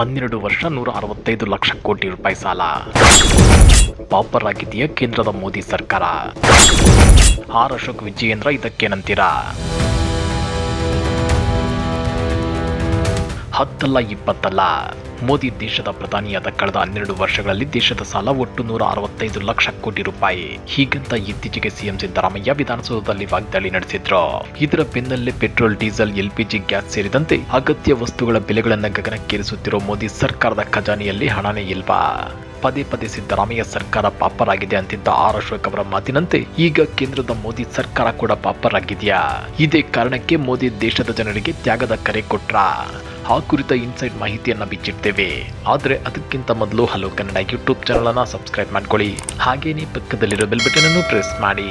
12 ವರ್ಷ 165 ಲಕ್ಷ ಕೋಟಿ ರೂಪಾಯಿ ಸಾಲ. ಪಾಪರ್ ಆಗಿದೆಯಾ ಕೇಂದ್ರದ ಮೋದಿ ಸರ್ಕಾರ? ಆರ್ ಅಶೋಕ್ ವಿಜಯೇಂದ್ರ ಇದಕ್ಕೇನಂತೀರಾ? 10 ಅಲ್ಲ 20 ಅಲ್ಲ, ಮೋದಿ ದೇಶದ ಪ್ರಧಾನಿಯಾದ ಕಳೆದ 12 ವರ್ಷಗಳಲ್ಲಿ ದೇಶದ ಸಾಲ ಒಟ್ಟು 165 ಲಕ್ಷ ಕೋಟಿ ರೂಪಾಯಿ. ಹೀಗಂತ ಇತ್ತೀಚೆಗೆ ಸಿಎಂ ಸಿದ್ದರಾಮಯ್ಯ ವಿಧಾನಸೌಧದಲ್ಲಿ ವಾಗ್ದಾಳಿ ನಡೆಸಿದ್ರು. ಇದರ ಬೆನ್ನಲ್ಲೇ ಪೆಟ್ರೋಲ್, ಡೀಸೆಲ್, ಎಲ್ಪಿಜಿ ಗ್ಯಾಸ್ ಸೇರಿದಂತೆ ಅಗತ್ಯ ವಸ್ತುಗಳ ಬೆಲೆಗಳನ್ನು ಗಗನಕ್ಕೇರಿಸುತ್ತಿರೋ ಮೋದಿ ಸರ್ಕಾರದ ಖಜಾನೆಯಲ್ಲಿ ಹಣನೇ ಇಲ್ವಾ? ಪದೇ ಪದೇ ಸಿದ್ದರಾಮಯ್ಯ ಸರ್ಕಾರ ಪಾಪರ್ ಆಗಿದೆ ಅಂತಿದ್ದ ಆರ್ ಅಶೋಕ್ ಅವರ ಮಾತಿನಂತೆ ಈಗ ಕೇಂದ್ರದ ಮೋದಿ ಸರ್ಕಾರ ಕೂಡ ಪಾಪರ್ ಆಗಿದೆಯಾ? ಇದೇ ಕಾರಣಕ್ಕೆ ಮೋದಿ ದೇಶದ ಜನರಿಗೆ ತ್ಯಾಗದ ಕರೆ ಕೊಟ್ರ? ಆ ಕುರಿತ ಇನ್ಸೈಡ್ ಮಾಹಿತಿಯನ್ನ ಬಿಚ್ಚಿಡ್ತೇವೆ. ಆದ್ರೆ ಅದಕ್ಕಿಂತ ಮೊದಲು ಹಲೋ ಕನ್ನಡ ಯೂಟ್ಯೂಬ್ ಚಾನಲ್ ಅನ್ನ ಸಬ್ಸ್ಕ್ರೈಬ್ ಮಾಡ್ಕೊಳ್ಳಿ. ಹಾಗೇನೇ ಪಕ್ಕದಲ್ಲಿರೋ ಬೆಲ್ ಬಟನ್ ಅನ್ನು ಪ್ರೆಸ್ ಮಾಡಿ.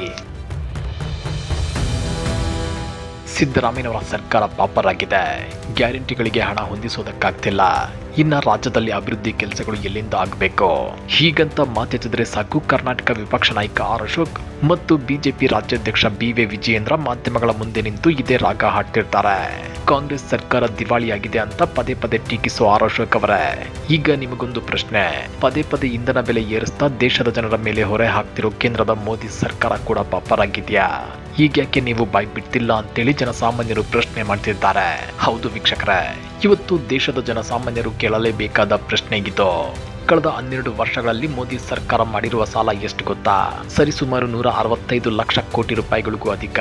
ಸಿದ್ದರಾಮಯ್ಯನವರ ಸರ್ಕಾರ ಪಾಪರ್ ಆಗಿದೆ. ಗ್ಯಾರಂಟಿಗಳಿಗೆ ಹಣ ಹೊಂದಿಸೋದಕ್ಕಾಗ್ತಿಲ್ಲ. ಇನ್ನ ರಾಜ್ಯದಲ್ಲಿ ಅಭಿವೃದ್ಧಿ ಕೆಲಸಗಳು ಎಲ್ಲಿಂದ ಆಗಬೇಕು? ಹೀಗಂತ ಮಾತೆತ್ತಿದ್ರೆ ಸಾಕು ಕರ್ನಾಟಕ ವಿಪಕ್ಷ ನಾಯಕ ಆರ್ ಅಶೋಕ್ ಮತ್ತು ಬಿಜೆಪಿ ರಾಜ್ಯಾಧ್ಯಕ್ಷ ಬಿ.ವೈ. ವಿಜಯೇಂದ್ರ ಮಾಧ್ಯಮಗಳ ಮುಂದೆ ನಿಂತು ಇದೇ ರಾಗ ಹಾಡ್ತಿರ್ತಾರೆ. ಕಾಂಗ್ರೆಸ್ ಸರ್ಕಾರ ದಿವಾಳಿಯಾಗಿದೆ ಅಂತ ಪದೇ ಪದೇ ಟೀಕಿಸೋ ಆರ್ ಅಶೋಕ್ ಅವರೇ, ಈಗ ನಿಮಗೊಂದು ಪ್ರಶ್ನೆ. ಪದೇ ಪದೇ ಇಂಧನ ಬೆಲೆ ಏರಿಸ್ತಾ ದೇಶದ ಜನರ ಮೇಲೆ ಹೊರೆ ಹಾಕ್ತಿರೋ ಕೇಂದ್ರದ ಮೋದಿ ಸರ್ಕಾರ ಕೂಡ ಪಾಪರ್ ಆಗಿದೆಯಾ? ಹೀಗ್ಯಾಕೆ ನೀವು ಬಾಯ್ ಬಿಡ್ತಿಲ್ಲ ಅಂತೇಳಿ ಜನಸಾಮಾನ್ಯರು ಪ್ರಶ್ನೆ ಮಾಡ್ತಿದ್ದಾರೆ. ಹೌದು ವೀಕ್ಷಕರೇ, ಇವತ್ತು ದೇಶದ ಜನಸಾಮಾನ್ಯರು ಕೇಳಲೇಬೇಕಾದ ಪ್ರಶ್ನೆ ಇದು. ಕಳೆದ 12 ವರ್ಷಗಳಲ್ಲಿ ಮೋದಿ ಸರ್ಕಾರ ಮಾಡಿರುವ ಸಾಲ ಎಷ್ಟು ಗೊತ್ತಾ? ಸರಿಸುಮಾರು 165 ಲಕ್ಷ ಕೋಟಿ ರೂಪಾಯಿಗಳಿಗೂ ಅಧಿಕ.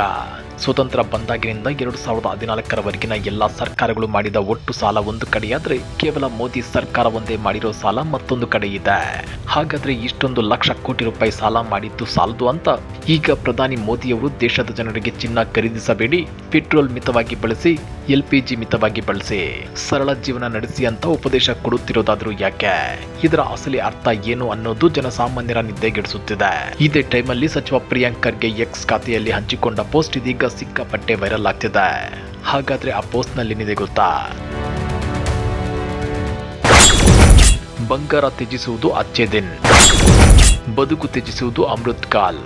ಸ್ವತಂತ್ರ ಬಂದಾಗಿನಿಂದ 2014ರವರೆಗಿನ ಎಲ್ಲಾ ಸರ್ಕಾರಗಳು ಮಾಡಿದ ಒಟ್ಟು ಸಾಲ ಒಂದು ಕಡೆಯಾದ್ರೆ ಕೇವಲ ಮೋದಿ ಸರ್ಕಾರ ಒಂದೇ ಮಾಡಿರೋ ಸಾಲ ಮತ್ತೊಂದು ಕಡೆ ಇದೆ. ಹಾಗಾದ್ರೆ ಇಷ್ಟೊಂದು ಲಕ್ಷ ಕೋಟಿ ರೂಪಾಯಿ ಸಾಲ ಮಾಡಿದ್ದು ಸಾಲದು ಅಂತ ಈಗ ಪ್ರಧಾನಿ ಮೋದಿಯವರು ದೇಶದ ಜನರಿಗೆ ಚಿನ್ನ ಖರೀದಿಸಬೇಡಿ, ಪೆಟ್ರೋಲ್ ಮಿತವಾಗಿ ಬಳಸಿ, ಎಲ್ಪಿಜಿ ಮಿತವಾಗಿ ಬಳಸಿ, ಸರಳ ಜೀವನ ನಡೆಸಿ ಅಂತ ಉಪದೇಶ ಕೊಡುತ್ತಿರೋದಾದ್ರೂ ಯಾಕೆ? ಇದರ ಅಸಲಿ ಅರ್ಥ ಏನು ಅನ್ನೋದು ಜನಸಾಮಾನ್ಯರ ನಿದ್ದೆಗೆಡಿಸುತ್ತಿದೆ. ಇದೇ ಟೈಮಲ್ಲಿ ಸಚಿವ ಪ್ರಿಯಾಂಕ್ ಖರ್ಗೆ ಎಕ್ಸ್ ಖಾತೆಯಲ್ಲಿ ಹಂಚಿಕೊಂಡ ಪೋಸ್ಟ್ ಇದೀಗ ಸಿಕ್ಕಾಪಟ್ಟೆ ವೈರಲ್ ಆಗ್ತಿದೆ. ಹಾಗಾದ್ರೆ ಆ ಪೋಸ್ಟ್ ನಲ್ಲಿ ಏನಿದೆ ಗೊತ್ತಾ? ಬಂಗಾರ ತ್ಯಜಿಸುವುದು ಅಚ್ಚೆ ದಿನ್, ಬದುಕು ತ್ಯಜಿಸುವುದು ಅಮೃತ್ ಕಾಲ್.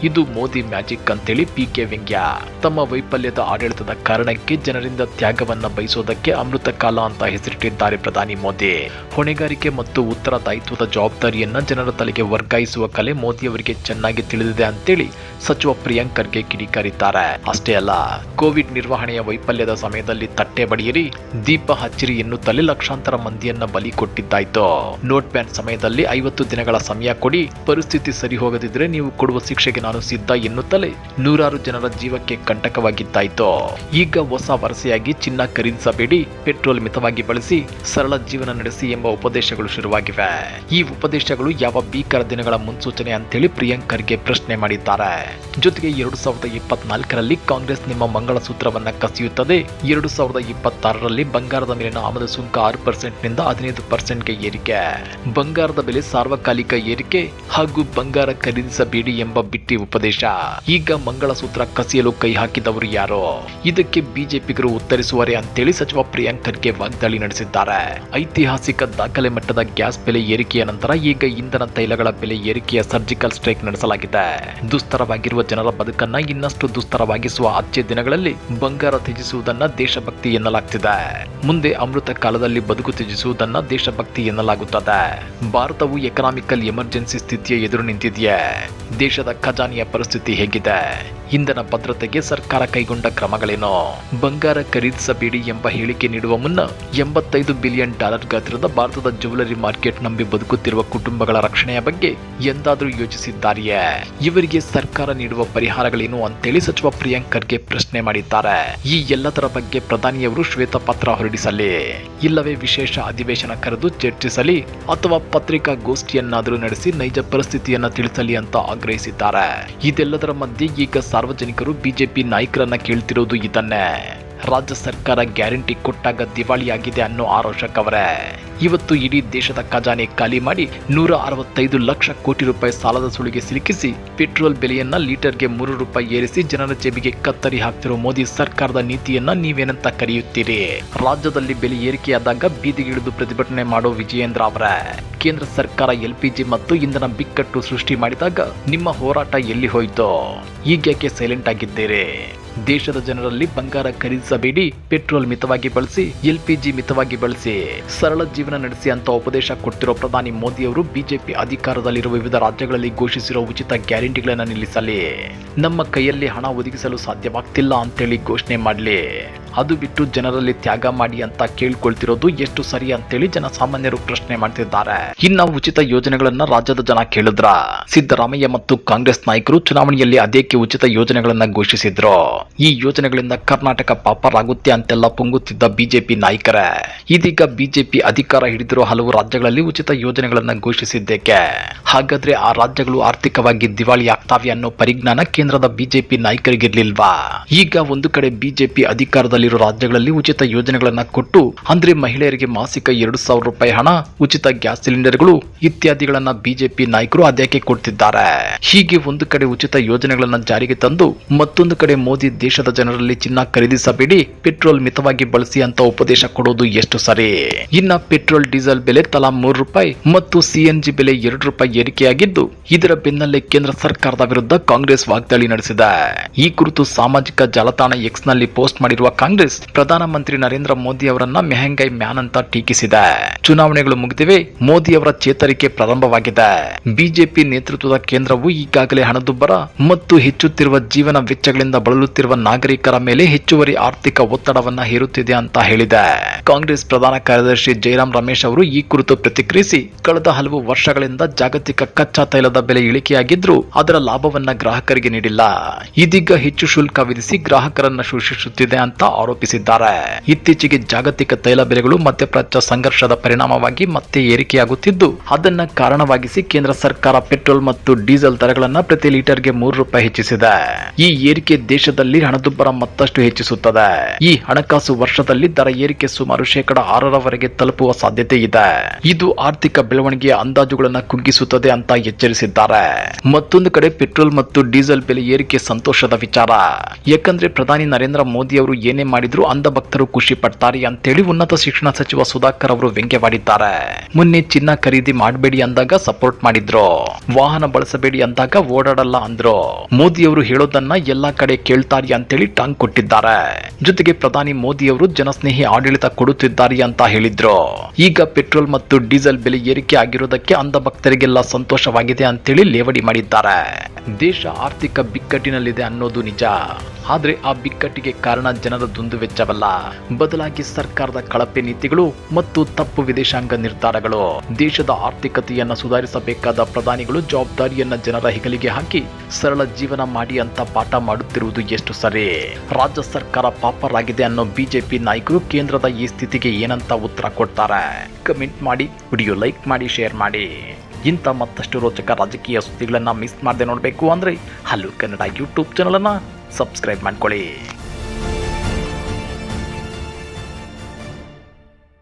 ಇದು ಮೋದಿ ಮ್ಯಾಜಿಕ್ ಅಂತೇಳಿ ಪಿಕೆ ವ್ಯಂಗ್ಯ. ತಮ್ಮ ವೈಫಲ್ಯದ ಆಡಳಿತದ ಕಾರಣಕ್ಕೆ ಜನರಿಂದ ತ್ಯಾಗವನ್ನ ಬಯಸೋದಕ್ಕೆ ಅಮೃತ ಕಾಲ ಅಂತ ಹೆಸರಿಟ್ಟಿದ್ದಾರೆ ಪ್ರಧಾನಿ ಮೋದಿ. ಹೊಣೆಗಾರಿಕೆ ಮತ್ತು ಉತ್ತರದಾಯಿತ್ವದ ಜವಾಬ್ದಾರಿಯನ್ನ ಜನರ ತಲೆಗೆ ವರ್ಗಾಯಿಸುವ ಕಲೆ ಮೋದಿಯವರಿಗೆ ಚೆನ್ನಾಗಿ ತಿಳಿದಿದೆ ಅಂತೇಳಿ ಸಚಿವ ಪ್ರಿಯಾಂಕ್ ಖರ್ಗೆ ಕಿಡಿಕಾರಿದ್ದಾರೆ. ಅಷ್ಟೇ ಅಲ್ಲ, ಕೋವಿಡ್ ನಿರ್ವಹಣೆಯ ವೈಫಲ್ಯದ ಸಮಯದಲ್ಲಿ ತಟ್ಟೆ ಬಡಿಯಿರಿ, ದೀಪ ಹಚ್ಚಿರಿ ಎನ್ನುತ್ತಲೇ ಲಕ್ಷಾಂತರ ಮಂದಿಯನ್ನ ಬಲಿ ಕೊಟ್ಟಿದ್ದಾಯ್ತು. ನೋಟ್ ಬ್ಯಾನ್ ಸಮಯದಲ್ಲಿ 50 ದಿನಗಳ ಸಮಯ ಕೊಡಿ, ಪರಿಸ್ಥಿತಿ ಸರಿ ಹೋಗದಿದ್ರೆ ನೀವು ಕೊಡುವ ಶಿಕ್ಷೆಗೆ ನಾನು ಸಿದ್ಧ ಎನ್ನುತ್ತಲೇ ನೂರಾರು ಜನರ ಜೀವಕ್ಕೆ ಕಂಟಕವಾಗಿದ್ದಾಯ್ತು. ಈಗ ಹೊಸ ವರಸೆಯಾಗಿ ಚಿನ್ನ ಖರೀದಿಸಬೇಡಿ, ಪೆಟ್ರೋಲ್ ಮಿತವಾಗಿ ಬಳಸಿ, ಸರಳ ಜೀವನ ನಡೆಸಿ ಎಂಬ ಉಪದೇಶಗಳು ಶುರುವಾಗಿವೆ. ಈ ಉಪದೇಶಗಳು ಯಾವ ಭೀಕರ ದಿನಗಳ ಮುನ್ಸೂಚನೆ ಅಂತೇಳಿ ಪ್ರಿಯಾಂಕ್ ಖರ್ಗೆ ಪ್ರಶ್ನೆ ಮಾಡಿದ್ದಾರೆ. ಜೊತೆಗೆ 2024ರಲ್ಲಿ ಕಾಂಗ್ರೆಸ್ ನಿಮ್ಮ ಮಂಗಳಸೂತ್ರವನ್ನ ಕಸಿಯುತ್ತದೆ. 2026ರಲ್ಲಿ ಬಂಗಾರದ ಮೇಲಿನ ಆಮದು ಸುಂಕ 6%ನಿಂದ 15%ಗೆ ಏರಿಕೆ, ಬಂಗಾರದ ಬೆಲೆ ಸಾರ್ವಕಾಲಿಕ ಏರಿಕೆ ಹಾಗೂ ಬಂಗಾರ ಖರೀದಿಸಬೇಡಿ ಎಂಬ ಬಿಟ್ಟಿ ಉಪದೇಶ. ಈಗ ಮಂಗಳಸೂತ್ರ ಕಸಿಯಲು ಕೈ ಹಾಕಿದವರು ಯಾರೋ? ಇದಕ್ಕೆ ಬಿಜೆಪಿಗರು ಉತ್ತರಿಸುವರೆ ಅಂತೇಳಿ ಸಚಿವ ಪ್ರಿಯಾಂಕ್ ಖರ್ಗೆ ವಾಗ್ದಾಳಿ ನಡೆಸಿದ್ದಾರೆ. ಐತಿಹಾಸಿಕ ದಾಖಲೆ ಮಟ್ಟದ ಗ್ಯಾಸ್ ಬೆಲೆ ಏರಿಕೆಯ ನಂತರ ಈಗ ಇಂಧನ ತೈಲಗಳ ಬೆಲೆ ಏರಿಕೆಯ ಸರ್ಜಿಕಲ್ ಸ್ಟ್ರೈಕ್ ನಡೆಸಲಾಗಿದೆ. ದುಸ್ತರವಾಗಿರುವ ಜನರ ಬದುಕನ್ನ ಇನ್ನಷ್ಟು ದುಸ್ತರವಾಗಿಸುವ ಅಚ್ಚೆ ದಿನಗಳಲ್ಲಿ ಬಂಗಾರ ತ್ಯಜಿಸುವುದನ್ನ ದೇಶಭಕ್ತಿ ಎನ್ನಲಾಗ್ತಿದೆ. ಮುಂದೆ ಅಮೃತ ಕಾಲದಲ್ಲಿ ಬದುಕು ತ್ಯಜಿಸುವುದನ್ನ ದೇಶಭಕ್ತಿ ಎನ್ನಲಾಗುತ್ತದೆ. ಭಾರತವು ಎಕನಾಮಿಕಲ್ ಎಮರ್ಜೆನ್ಸಿ ಸ್ಥಿತಿಯ ಎದುರು ನಿಂತಿದೆಯೇ. ದೇಶದ ಖಜಾನೆಯ ಪರಿಸ್ಥಿತಿ ಹೇಗಿದೆ? ಇಂಧನ ಭದ್ರತೆಗೆ ಸರ್ಕಾರ ಕೈಗೊಂಡ ಕ್ರಮಗಳೇನು? ಬಂಗಾರ ಖರೀದಿಸಬೇಡಿ ಎಂಬ ಹೇಳಿಕೆ ನೀಡುವ ಮುನ್ನ $85 ಬಿಲಿಯನ್ ಗಾತ್ರದ ಭಾರತದ ಜ್ಯುವೆಲರಿ ಮಾರ್ಕೆಟ್ ನಂಬಿ ಬದುಕುತ್ತಿರುವ ಕುಟುಂಬಗಳ ರಕ್ಷಣೆಯ ಬಗ್ಗೆ ಎಂದಾದರೂ ಯೋಚಿಸಿದ್ದಾರೆಯೇ? ಇವರಿಗೆ ಸರ್ಕಾರ ನೀಡುವ ಪರಿಹಾರಗಳೇನು ಅಂತೇಳಿ ಸಚಿವ ಪ್ರಿಯಾಂಕ್ ಖರ್ಗೆ ಪ್ರಶ್ನೆ ಮಾಡಿದ್ದಾರೆ. ಈ ಎಲ್ಲದರ ಬಗ್ಗೆ ಪ್ರಧಾನಿಯವರು ಶ್ವೇತಪತ್ರ ಹೊರಡಿಸಲಿ, ಇಲ್ಲವೇ ವಿಶೇಷ ಅಧಿವೇಶನ ಕರೆದು ಚರ್ಚಿಸಲಿ, ಅಥವಾ ಪತ್ರಿಕಾಗೋಷ್ಠಿಯನ್ನಾದರೂ ನಡೆಸಿ ನೈಜ ಪರಿಸ್ಥಿತಿಯನ್ನ ತಿಳಿಸಲಿ ಅಂತ ಆಗ್ರಹಿಸಿದ್ದಾರೆ. ಇದೆಲ್ಲದರ ಮಧ್ಯೆ ಈಗ ಸಾರ್ವಜನಿಕರು ಬಿಜೆಪಿ ನಾಯಕರನ್ನ ಕೇಳ್ತಿರೋದು ಇದನ್ನೇ. ರಾಜ್ಯ ಸರ್ಕಾರ ಗ್ಯಾರಂಟಿ ಕೊಟ್ಟಾಗ ದಿವಾಳಿಯಾಗಿದೆ ಅನ್ನೋ ಆರ್ ಅಶೋಕ್ ಅವರೇ, ಇವತ್ತು ಇಡೀ ದೇಶದ ಖಜಾನೆ ಖಾಲಿ ಮಾಡಿ 165 ಲಕ್ಷ ಕೋಟಿ ರೂಪಾಯಿ ಸಾಲದ ಸುಳಿಗೆ ಸಿಲುಕಿಸಿ ಪೆಟ್ರೋಲ್ ಬೆಲೆಯನ್ನ ಲೀಟರ್ಗೆ ₹3 ಏರಿಸಿ ಜನರ ಜೇಬಿಗೆ ಕತ್ತರಿ ಹಾಕ್ತಿರೋ ಮೋದಿ ಸರ್ಕಾರದ ನೀತಿಯನ್ನ ನೀವೇನಂತ ಕರೆಯುತ್ತೀರಿ? ರಾಜ್ಯದಲ್ಲಿ ಬೆಲೆ ಏರಿಕೆಯಾದಾಗ ಬೀದಿಗಿಳಿದು ಪ್ರತಿಭಟನೆ ಮಾಡೋ ವಿಜಯೇಂದ್ರ ಅವರೇ, ಕೇಂದ್ರ ಸರ್ಕಾರ ಎಲ್ಪಿಜಿ ಮತ್ತು ಇಂಧನ ಬಿಕ್ಕಟ್ಟು ಸೃಷ್ಟಿ ಮಾಡಿದಾಗ ನಿಮ್ಮ ಹೋರಾಟ ಎಲ್ಲಿ ಹೋಯ್ತು? ಈಗ್ಯಾಕೆ ಸೈಲೆಂಟ್ ಆಗಿದ್ದೀರಿ? ದೇಶದ ಜನರಲ್ಲಿ ಬಂಗಾರ ಖರೀದಿಸಬೇಡಿ, ಪೆಟ್ರೋಲ್ ಮಿತವಾಗಿ ಬಳಸಿ, LPG ಮಿತವಾಗಿ ಬಳಸಿ, ಸರಳ ಜೀವನ ನಡೆಸಿ ಅಂತ ಉಪದೇಶ ಕೊಟ್ಟಿರೋ ಪ್ರಧಾನಿ ಮೋದಿ ಅವರು ಬಿಜೆಪಿ ಅಧಿಕಾರದಲ್ಲಿರುವ ವಿವಿಧ ರಾಜ್ಯಗಳಲ್ಲಿ ಘೋಷಿಸಿರೋ ಉಚಿತ ಗ್ಯಾರಂಟಿಗಳನ್ನು ನಿಲ್ಲಿಸಲಿ, ನಮ್ಮ ಕೈಯಲ್ಲಿ ಹಣ ಒದಗಿಸಲು ಸಾಧ್ಯವಾಗ್ತಿಲ್ಲ ಅಂತೇಳಿ ಘೋಷಣೆ ಮಾಡಲಿ, ಅದು ಬಿಟ್ಟು ಜನರಲ್ಲಿ ತ್ಯಾಗ ಮಾಡಿ ಅಂತ ಕೇಳ್ಕೊಳ್ತಿರೋದು ಎಷ್ಟು ಸರಿ ಅಂತೇಳಿ ಜನಸಾಮಾನ್ಯರು ಪ್ರಶ್ನೆ ಮಾಡ್ತಿದ್ದಾರೆ. ಇನ್ನ ಉಚಿತ ಯೋಜನೆಗಳನ್ನ ರಾಜ್ಯದ ಜನ ಕೇಳಿದ್ರ? ಸಿದ್ದರಾಮಯ್ಯ ಮತ್ತು ಕಾಂಗ್ರೆಸ್ ನಾಯಕರು ಚುನಾವಣೆಯಲ್ಲಿ ಅದೇಕೆ ಉಚಿತ ಯೋಜನೆಗಳನ್ನ ಘೋಷಿಸಿದ್ರು? ಈ ಯೋಜನೆಗಳಿಂದ ಕರ್ನಾಟಕ ಪಾಪರಾಗುತ್ತೆ ಅಂತೆಲ್ಲ ಪುಂಗುತ್ತಿದ್ದ ಬಿಜೆಪಿ ನಾಯಕರೇ ಇದೀಗ ಬಿಜೆಪಿ ಅಧಿಕಾರ ಹಿಡಿದಿರೋ ಹಲವು ರಾಜ್ಯಗಳಲ್ಲಿ ಉಚಿತ ಯೋಜನೆಗಳನ್ನ ಘೋಷಿಸಿದ್ದೇಕೆ? ಹಾಗಾದ್ರೆ ಆ ರಾಜ್ಯಗಳು ಆರ್ಥಿಕವಾಗಿ ದಿವಾಳಿ ಆಗ್ತಾವೆ ಅನ್ನೋ ಪರಿಜ್ಞಾನ ಕೇಂದ್ರದ ಬಿಜೆಪಿ ನಾಯಕರಿಗಿರ್ಲಿಲ್ವಾ? ಈಗ ಒಂದು ಕಡೆ ಬಿಜೆಪಿ ಅಧಿಕಾರದಲ್ಲಿರೋ ರಾಜ್ಯಗಳಲ್ಲಿ ಉಚಿತ ಯೋಜನೆಗಳನ್ನ ಕೊಟ್ಟು ಅಂದ್ರೆ ಮಹಿಳೆಯರಿಗೆ ಮಾಸಿಕ 2,000 ರೂಪಾಯಿ ಹಣ, ಉಚಿತ ಗ್ಯಾಸ್ ಸಿಲಿಂಡರ್ಗಳು ಇತ್ಯಾದಿಗಳನ್ನ ಬಿಜೆಪಿ ನಾಯಕರು ಅದೇಕೆ ಕೊಡ್ತಿದ್ದಾರೆ? ಹೀಗೆ ಒಂದು ಕಡೆ ಉಚಿತ ಯೋಜನೆಗಳನ್ನ ಜಾರಿಗೆ ತಂದು ಮತ್ತೊಂದು ಕಡೆ ಮೋದಿ ದೇಶದ ಜನರಲ್ಲಿ ಚಿನ್ನ ಖರೀದಿಸಬೇಡಿ, ಪೆಟ್ರೋಲ್ ಮಿತವಾಗಿ ಬಳಸಿ ಅಂತ ಉಪದೇಶ ಕೊಡೋದು ಎಷ್ಟು ಸರಿ? ಇನ್ನ ಪೆಟ್ರೋಲ್ ಡೀಸೆಲ್ ಬೆಲೆ ತಲಾ 3 ರೂಪಾಯಿ ಮತ್ತು CNG ಬೆಲೆ 2 ರೂಪಾಯಿ ಏರಿಕೆಯಾಗಿದ್ದು, ಇದರ ಬೆನ್ನಲ್ಲೇ ಕೇಂದ್ರ ಸರ್ಕಾರದ ವಿರುದ್ಧ ಕಾಂಗ್ರೆಸ್ ವಾಗ್ದಾಳಿ ನಡೆಸಿದೆ. ಈ ಕುರಿತು ಸಾಮಾಜಿಕ ಜಾಲತಾಣ X ನಲ್ಲಿ ಪೋಸ್ಟ್ ಮಾಡಿರುವ ಕಾಂಗ್ರೆಸ್ ಪ್ರಧಾನಮಂತ್ರಿ ನರೇಂದ್ರ ಮೋದಿ ಅವರನ್ನ ಮೆಹಂಗೈ ಮ್ಯಾನ್ ಅಂತ ಟೀಕಿಸಿದೆ. ಚುನಾವಣೆಗಳು ಮುಗಿದಿವೆ, ಮೋದಿ ಅವರ ಚೇತರಿಕೆ ಪ್ರಾರಂಭವಾಗಿದೆ. ಬಿಜೆಪಿ ನೇತೃತ್ವದ ಕೇಂದ್ರವು ಈಗಾಗಲೇ ಹಣದುಬ್ಬರ ಮತ್ತು ಹೆಚ್ಚುತ್ತಿರುವ ಜೀವನ ವೆಚ್ಚಗಳಿಂದ ಬಳಲುತ್ತಿರುವ ನಾಗರಿಕರ ಮೇಲೆ ಹೆಚ್ಚುವರಿ ಆರ್ಥಿಕ ಒತ್ತಡವನ್ನ ಹೇರುತ್ತಿದೆ ಅಂತ ಹೇಳಿದೆ. ಕಾಂಗ್ರೆಸ್ ಪ್ರಧಾನ ಕಾರ್ಯದರ್ಶಿ ಜೈರಾಮ್ ರಮೇಶ್ ಅವರು ಈ ಕುರಿತು ಪ್ರತಿಕ್ರಿಯಿಸಿ, ಕಳೆದ ಹಲವು ವರ್ಷಗಳಿಂದ ಜಾಗತಿಕ ಕಚ್ಚಾ ತೈಲದ ಬೆಲೆ ಇಳಿಕೆಯಾಗಿದ್ರೂ ಅದರ ಲಾಭವನ್ನ ಗ್ರಾಹಕರಿಗೆ ನೀಡಿಲ್ಲ. ಇದೀಗ ಹೆಚ್ಚು ಶುಲ್ಕ ವಿಧಿಸಿ ಗ್ರಾಹಕರನ್ನ ಶೋಷಿಸುತ್ತಿದೆ ಅಂತ ಆರೋಪಿಸಿದ್ದಾರೆ. ಇತ್ತೀಚೆಗೆ ಜಾಗತಿಕ ತೈಲ ಬೆಲೆಗಳು ಮಧ್ಯಪ್ರಾಚ್ಯ ಸಂಘರ್ಷದ ಪರಿಣಾಮವಾಗಿ ಮತ್ತೆ ಏರಿಕೆಯಾಗುತ್ತಿದ್ದು, ಅದನ್ನ ಕಾರಣವಾಗಿಸಿ ಕೇಂದ್ರ ಸರ್ಕಾರ ಪೆಟ್ರೋಲ್ ಮತ್ತು ಡೀಸೆಲ್ ದರಗಳನ್ನ ಪ್ರತಿ ಲೀಟರ್ಗೆ 3 ರೂಪಾಯಿ ಹೆಚ್ಚಿಸಿದೆ. ಈ ಏರಿಕೆ ದೇಶದಲ್ಲಿ ಹಣದುಬ್ಬರ ಮತ್ತಷ್ಟು ಹೆಚ್ಚಿಸುತ್ತದೆ. ಈ ಹಣಕಾಸು ವರ್ಷದಲ್ಲಿ ದರ ಏರಿಕೆ ಸುಮಾರು 6% ತಲುಪುವ ಸಾಧ್ಯತೆ ಇದೆ. ಇದು ಆರ್ಥಿಕ ಬೆಳವಣಿಗೆಯ ಅಂದಾಜುಗಳನ್ನ ಕುಗ್ಗಿಸುತ್ತದೆ ಅಂತ ಎಚ್ಚರಿಸಿದ್ದಾರೆ. ಮತ್ತೊಂದು ಕಡೆ ಪೆಟ್ರೋಲ್ ಮತ್ತು ಡೀಸೆಲ್ ಬೆಲೆ ಏರಿಕೆ ಸಂತೋಷದ ವಿಚಾರ. ಯಾಕಂದ್ರೆ ಪ್ರಧಾನಿ ನರೇಂದ್ರ ಮೋದಿ ಅವರು ಏನೇ ಮಾಡಿದ್ರು ಅಂಧ ಭಕ್ತರು ಖುಷಿ ಪಡ್ತಾರೆ ಅಂತೇಳಿ ಉನ್ನತ ಶಿಕ್ಷಣ ಸಚಿವ ಸುಧಾಕರ್ ಅವರು ವ್ಯಂಗ್ಯವಾಡಿದ್ದಾರೆ. ಮೊನ್ನೆ ಚಿನ್ನ ಖರೀದಿ ಮಾಡಬೇಡಿ ಅಂದಾಗ ಸಪೋರ್ಟ್ ಮಾಡಿದ್ರು, ವಾಹನ ಬಳಸಬೇಡಿ ಅಂದಾಗ ಓಡಾಡಲ್ಲ ಅಂದ್ರು. ಮೋದಿ ಅವರು ಹೇಳೋದನ್ನ ಎಲ್ಲಾ ಕಡೆ ಕೇಳ್ತಾರೆ ಅಂತೇಳಿ ಟಾಂಗ್ ಕೊಟ್ಟಿದ್ದಾರೆ. ಜೊತೆಗೆ ಪ್ರಧಾನಿ ಮೋದಿ ಅವರು ಜನಸ್ನೇಹಿ ಆಡಳಿತ ಕೊಡುತ್ತಿದ್ದಾರೆ ಅಂತ ಹೇಳಿದ್ರು. ಈಗ ಪೆಟ್ರೋಲ್ ಮತ್ತು ಡೀಸೆಲ್ ಬೆಲೆ ಏರಿಕೆ ಆಗಿರೋದಕ್ಕೆ ಅಂಧ ಭಕ್ತರಿಗೆಲ್ಲ ಸಂತೋಷವಾಗಿದೆ ಅಂತೇಳಿ ಲೇವಡಿ ಮಾಡಿದ್ದಾರೆ. ದೇಶ ಆರ್ಥಿಕ ಬಿಕ್ಕಟ್ಟಿನಲ್ಲಿದೆ ಅನ್ನೋದು ನಿಜ. ಆದ್ರೆ ಆ ಬಿಕ್ಕಟ್ಟಿಗೆ ಕಾರಣ ಜನರ ದುಂದು ವೆಚ್ಚವಲ್ಲ, ಬದಲಾಗಿ ಸರ್ಕಾರದ ಕಳಪೆ ನೀತಿಗಳು ಮತ್ತು ತಪ್ಪು ವಿದೇಶಾಂಗ ನಿರ್ಧಾರಗಳು. ದೇಶದ ಆರ್ಥಿಕತೆಯನ್ನ ಸುಧಾರಿಸಬೇಕಾದ ಪ್ರಧಾನಿಗಳು ಜವಾಬ್ದಾರಿಯನ್ನ ಜನರ ಹೆಗಲಿಗೆ ಹಾಕಿ ಸರಳ ಜೀವನ ಮಾಡಿ ಅಂತ ಪಾಠ ಮಾಡುತ್ತಿರುವುದು ಎಷ್ಟು ಸರಿ? ರಾಜ್ಯ ಸರ್ಕಾರ ಪಾಪರಾಗಿದೆ ಅನ್ನೋ ಬಿಜೆಪಿ ನಾಯಕರು ಕೇಂದ್ರದ ಈ ಸ್ಥಿತಿಗೆ ಏನಂತ ಉತ್ತರ ಕೊಡ್ತಾರೆ? ಕಮೆಂಟ್ ಮಾಡಿ, ವಿಡಿಯೋ ಲೈಕ್ ಮಾಡಿ, ಶೇರ್ ಮಾಡಿ. ಇಂಥ ಮತ್ತಷ್ಟು ರೋಚಕ ರಾಜಕೀಯ ಸುದ್ದಿಗಳನ್ನ ಮಿಸ್ ಮಾಡದೆ ನೋಡಬೇಕು ಅಂದ್ರೆ ಹಲೋ ಕನ್ನಡ ಯೂಟ್ಯೂಬ್ ಚಾನಲ್ ಅನ್ನ ಸಬ್ಸ್ಕ್ರೈಬ್ ಮಾಡ್ಕೊಳ್ಳಿ.